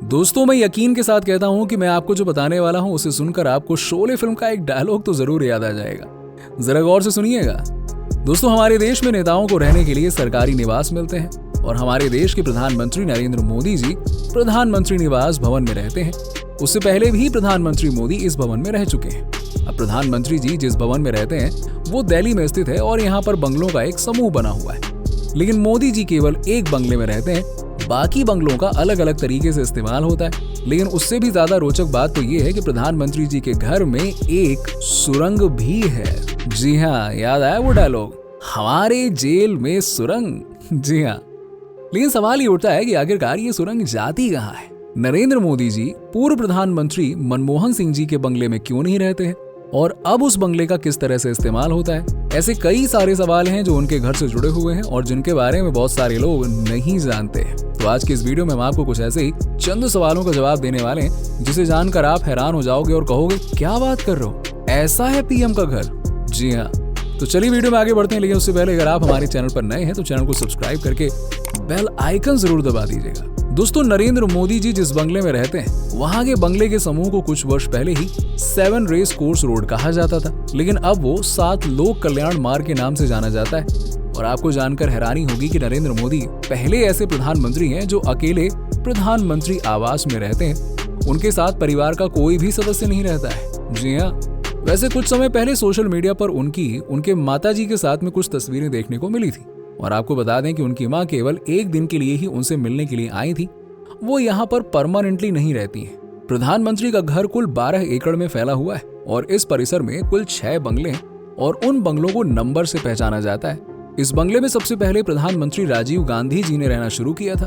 दोस्तों, मैं यकीन के साथ कहता हूं कि मैं आपको जो बताने वाला हूं उसे सुनकर आपको शोले फिल्म का एक डायलॉग तो जरूर याद आ जाएगा। जरा गौर से सुनिएगा। दोस्तों, हमारे देश में नेताओं को रहने के लिए सरकारी निवास मिलते हैं और हमारे देश के प्रधानमंत्री नरेंद्र मोदी जी प्रधानमंत्री निवास भवन में रहते हैं। उससे पहले भी प्रधानमंत्री मोदी इस भवन में रह चुके हैं। अब प्रधानमंत्री जी जिस भवन में रहते हैं वो दिल्ली में स्थित है और यहाँ पर बंगलों का एक समूह बना हुआ है। लेकिन मोदी जी केवल एक बंगले में रहते हैं, बाकी बंगलों का अलग अलग तरीके से इस्तेमाल होता है। लेकिन उससे भी ज्यादा रोचक बात तो ये है कि प्रधानमंत्री जी के घर में एक सुरंग भी है। जी हाँ, याद आया वो डायलॉग, हमारे जेल में सुरंग। जी हाँ, लेकिन सवाल ये उठता है कि आखिरकार ये सुरंग जाती कहाँ है? नरेंद्र मोदी जी पूर्व प्रधानमंत्री मनमोहन सिंह जी के बंगले में क्यों नहीं रहते हैं और अब उस बंगले का किस तरह से इस्तेमाल होता है? ऐसे कई सारे सवाल हैं जो उनके घर से जुड़े हुए हैं और जिनके बारे में बहुत सारे लोग नहीं जानते। तो आज के इस वीडियो में हम आपको कुछ ऐसे ही चंद सवालों का जवाब देने वाले हैं जिसे जानकर आप हैरान हो जाओगे और कहोगे, क्या बात कर रहे हो, ऐसा है पीएम का घर? जी हाँ, तो चलिए वीडियो में आगे बढ़ते हैं। लेकिन उससे पहले अगर आप हमारे चैनल पर नए हैं तो चैनल को सब्सक्राइब करके बेल आइकन जरूर दबा दीजिएगा। दोस्तों, नरेंद्र मोदी जी जिस बंगले में रहते हैं वहां के बंगले के समूह को कुछ वर्ष पहले ही 7 रेस कोर्स रोड कहा जाता था, लेकिन अब वो 7 लोक कल्याण मार्ग के नाम से जाना जाता है। और आपको जानकर हैरानी होगी कि नरेंद्र मोदी पहले ऐसे प्रधानमंत्री हैं जो अकेले प्रधानमंत्री आवास में रहते हैं। उनके साथ परिवार का कोई भी सदस्य नहीं रहता है। जी हाँ, वैसे कुछ समय पहले सोशल मीडिया पर उनके माताजी के साथ में कुछ तस्वीरें देखने को मिली थी। और आपको बता दें कि उनकी मां केवल एक दिन के लिए ही उनसे मिलने के लिए आई थी। वो यहाँ पर परमानेंटली नहीं रहती हैं। प्रधानमंत्री का घर कुल 12 एकड़ में फैला हुआ है और इस परिसर में कुल 6 बंगले हैं और उन बंगलों को नंबर से पहचाना जाता है। इस बंगले में सबसे पहले प्रधानमंत्री राजीव गांधी जी ने रहना शुरू किया था।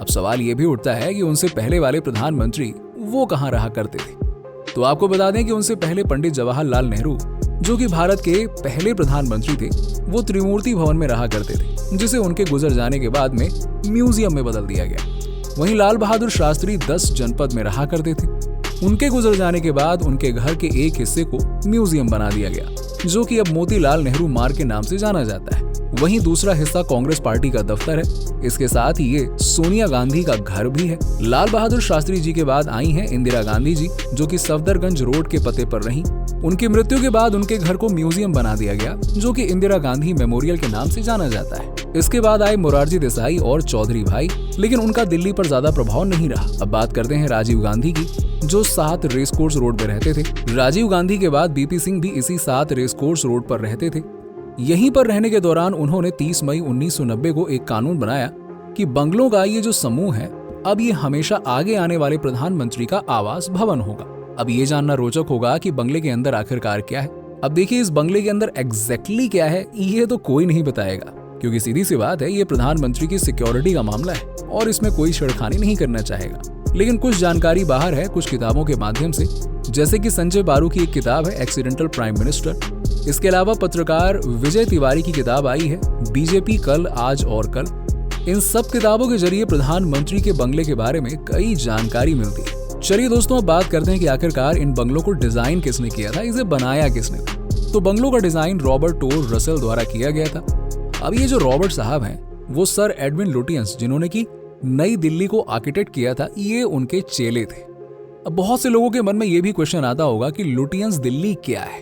अब सवाल ये भी उठता है कि उनसे पहले वाले प्रधानमंत्री वो कहाँ रहा करते थे? तो आपको बता दें कि उनसे पहले पंडित जवाहरलाल नेहरू, जो कि भारत के पहले प्रधानमंत्री थे, वो त्रिमूर्ति भवन में रहा करते थे, जिसे उनके गुजर जाने के बाद में म्यूजियम में बदल दिया गया। वहीं लाल बहादुर शास्त्री 10 जनपद में रहा करते थे। उनके गुजर जाने के बाद उनके घर के एक हिस्से को म्यूजियम बना दिया गया, जो कि अब मोतीलाल नेहरू मार्ग के नाम से जाना जाता है। वहीं दूसरा हिस्सा कांग्रेस पार्टी का दफ्तर है। इसके साथ ही ये सोनिया गांधी का घर भी है। लाल बहादुर शास्त्री जी के बाद आई हैं इंदिरा गांधी जी, जो कि सफदरगंज रोड के पते पर रहीं। उनकी मृत्यु के बाद उनके घर को म्यूजियम बना दिया गया, जो कि इंदिरा गांधी मेमोरियल के नाम से जाना जाता है। इसके बाद आए मोरारजी देसाई और चौधरी भाई, लेकिन उनका दिल्ली पर ज्यादा प्रभाव नहीं रहा। अब बात करते हैं राजीव गांधी की, जो 7 रेसकोर्स रोड में रहते थे। राजीव गांधी के बाद बीपी सिंह भी इसी 7 रेसकोर्स रोड पर रहते थे। यहीं पर रहने के दौरान उन्होंने 30 मई 1990 को एक कानून बनाया कि बंगलों का ये जो समूह है, अब ये हमेशा आगे आने वाले प्रधानमंत्री का आवास भवन होगा। अब ये जानना रोचक होगा कि बंगले के अंदर आखिरकार क्या है। अब देखिए, इस बंगले के अंदर एग्जैक्टली क्या है ये तो कोई नहीं बताएगा, क्योंकि सीधी सी बात है, ये प्रधानमंत्री की सिक्योरिटी का मामला है और इसमें कोई छेड़खानी नहीं करना चाहेगा। लेकिन कुछ जानकारी बाहर है कुछ किताबों के माध्यम से, जैसे कि संजय बारू की एक किताब है एक्सीडेंटल प्राइम मिनिस्टर। इसके अलावा पत्रकार विजय तिवारी की किताब आई है बीजेपी कल, आज और कल। इन सब किताबों के जरिए प्रधानमंत्री के बंगले के बारे में कई जानकारी मिलती है। चलिए दोस्तों, अब बात करते हैं कि आखिरकार इन बंगलों को डिजाइन किसने किया था, इसे बनाया किसने था। तो बंगलों का डिजाइन रॉबर्ट टोर रसेल द्वारा किया गया था। अब ये जो रॉबर्ट साहब हैं, वो सर एडविन लुटियंस, जिन्होंने की नई दिल्ली को आर्किटेक्ट किया था, ये उनके चेले थे। अब बहुत से लोगों के मन में ये भी क्वेश्चन आता होगा कि लुटियंस दिल्ली क्या है।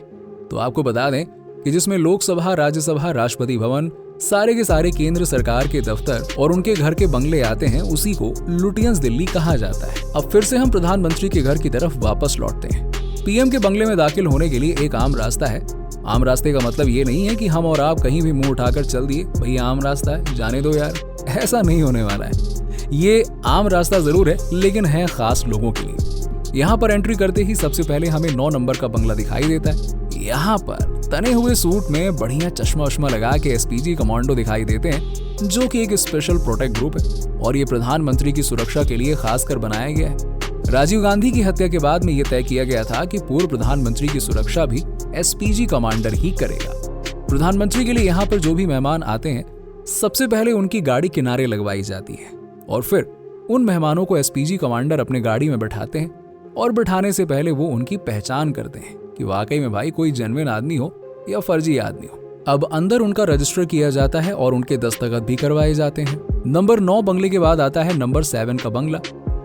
तो आपको बता दें कि जिसमें लोकसभा, राज्यसभा, राष्ट्रपति भवन, सारे के सारे केंद्र सरकार के दफ्तर और उनके घर के बंगले आते हैं, उसी को लुटियंस दिल्ली कहा जाता है। अब फिर से हम प्रधानमंत्री के घर की तरफ वापस लौटते हैं। पीएम के बंगले में दाखिल होने के लिए एक आम रास्ता है। आम रास्ते का मतलब ये नहीं है कि हम और आप कहीं भी मुंह उठाकर चल दिए, भैया आम रास्ता है जाने दो यार, ऐसा नहीं होने वाला है। ये आम रास्ता जरूर है, लेकिन है खास लोगों के लिए। यहाँ पर एंट्री करते ही सबसे पहले हमें 9 नंबर का बंगला दिखाई देता है। यहाँ पर तने हुए सूट में बढ़िया चश्मा वश्मा लगा के एसपीजी कमांडो दिखाई देते हैं, जो कि एक स्पेशल प्रोटेक्ट ग्रुप है और ये प्रधानमंत्री की सुरक्षा के लिए खासकर बनाया गया है। राजीव गांधी की हत्या के बाद में ये तय किया गया था कि पूर्व प्रधानमंत्री की सुरक्षा भी एसपीजी कमांडर ही करेगा। प्रधानमंत्री के लिए यहाँ पर जो भी मेहमान आते हैं, सबसे पहले उनकी गाड़ी किनारे लगवाई जाती है और फिर उन मेहमानों को एसपीजी कमांडर अपने गाड़ी में बैठाते हैं और बैठाने से पहले वो उनकी पहचान करते हैं कि वाकई में भाई कोई जेन्युइन आदमी हो या फर्जी आदमी हो। अब अंदर उनका रजिस्टर किया जाता है और उनके दस्तखत भी करवाए जाते हैं। नंबर 9 बंगले के बाद आता है नंबर 7 का बंगला।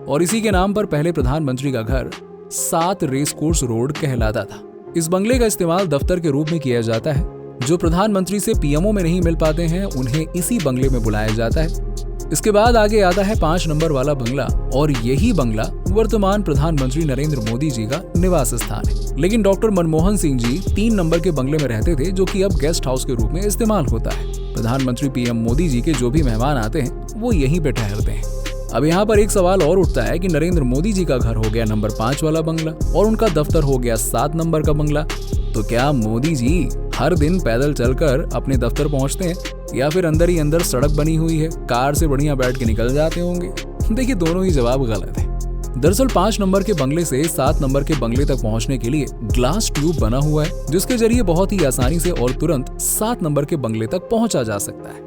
और इसी के नाम पर पहले प्रधानमंत्री का घर 7 रेस कोर्स रोड कहलाता था। इस बंगले का इस्तेमाल दफ्तर के रूप में किया जाता है। जो प्रधानमंत्री से पीएमओ में नहीं मिल पाते हैं उन्हें इसी बंगले में बुलाया जाता है। इसके बाद आगे आता है 5 नंबर वाला बंगला, और यही बंगला वर्तमान प्रधानमंत्री नरेंद्र मोदी जी का निवास स्थान है। लेकिन डॉक्टर मनमोहन सिंह जी 3 नंबर के बंगले में रहते थे, जो कि अब गेस्ट हाउस के रूप में इस्तेमाल होता है। प्रधानमंत्री पीएम मोदी जी के जो भी मेहमान आते हैं वो यहीं पे ठहरते हैं। अब यहाँ पर एक सवाल और उठता है कि नरेंद्र मोदी जी का घर हो गया नंबर 5 वाला बंगला और उनका दफ्तर हो गया 7 नंबर का बंगला, तो क्या मोदी जी हर दिन पैदल चलकर अपने दफ्तर पहुंचते हैं या फिर अंदर ही अंदर सड़क बनी हुई है, कार से बढ़िया बैठ के निकल जाते होंगे? देखिए, दोनों ही जवाब गलत है। दरअसल 5 नंबर के बंगले से 7 नंबर के बंगले तक पहुंचने के लिए ग्लास ट्यूब बना हुआ है, जिसके जरिए बहुत ही आसानी से और तुरंत 7 नंबर के बंगले तक पहुंचा जा सकता है।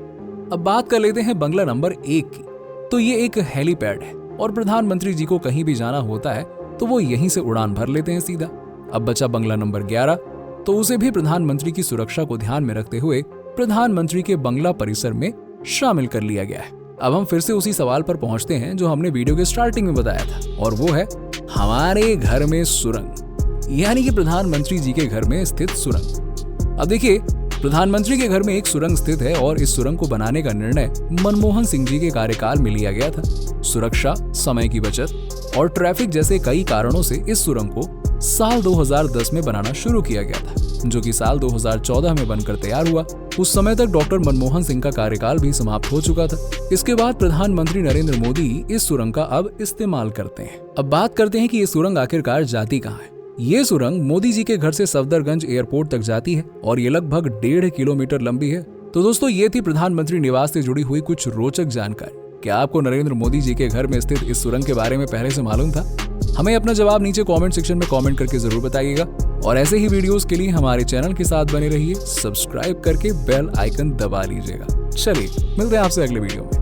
अब बात कर लेते हैं बंगला नंबर 1 की। तो ये एक हेलीपैड है और प्रधानमंत्री जी को कहीं भी जाना होता है तो वो यहीं से उड़ान भर लेते हैं सीधा। अब बचा बंगला नंबर 11, तो उसे भी प्रधानमंत्री की सुरक्षा को ध्यान में रखते हुए प्रधानमंत्री के बंगला परिसर में शामिल कर लिया गया है। अब हम फिर से उसी सवाल पर पहुंचते हैं जो हमने वीडियो के स्टार्टिंग में बताया था, और वो है हमारे घर में सुरंग, यानी कि प्रधानमंत्री जी के घर में स्थित सुरंग। अब देखिए, प्रधानमंत्री के घर में एक सुरंग स्थित है और इस सुरंग को बनाने का निर्णय मनमोहन सिंह जी के कार्यकाल में लिया गया था। सुरक्षा, समय की बचत और ट्रैफिक जैसे कई कारणों से इस सुरंग को साल 2010 में बनाना शुरू किया गया था, जो कि साल 2014 में बनकर तैयार हुआ। उस समय तक डॉक्टर मनमोहन सिंह का कार्यकाल भी समाप्त हो चुका था। इसके बाद प्रधानमंत्री नरेंद्र मोदी इस सुरंग का अब इस्तेमाल करते हैं। अब बात करते हैं कि ये सुरंग आखिरकार जाती कहाँ है। ये सुरंग मोदी जी के घर से सफदरगंज एयरपोर्ट तक जाती है और ये लगभग 1.5 किलोमीटर लंबी है। तो दोस्तों, ये थी प्रधानमंत्री निवास से जुड़ी हुई कुछ रोचक जानकारी। क्या आपको नरेंद्र मोदी जी के घर में स्थित इस सुरंग के बारे में पहले से मालूम था? हमें अपना जवाब नीचे कमेंट सेक्शन में कमेंट करके जरूर बताइएगा, और ऐसे ही वीडियोस के लिए हमारे चैनल के साथ बने रहिए। सब्सक्राइब करके बेल आइकन दबा लीजिएगा। चलिए, मिलते हैं आपसे अगले वीडियो में।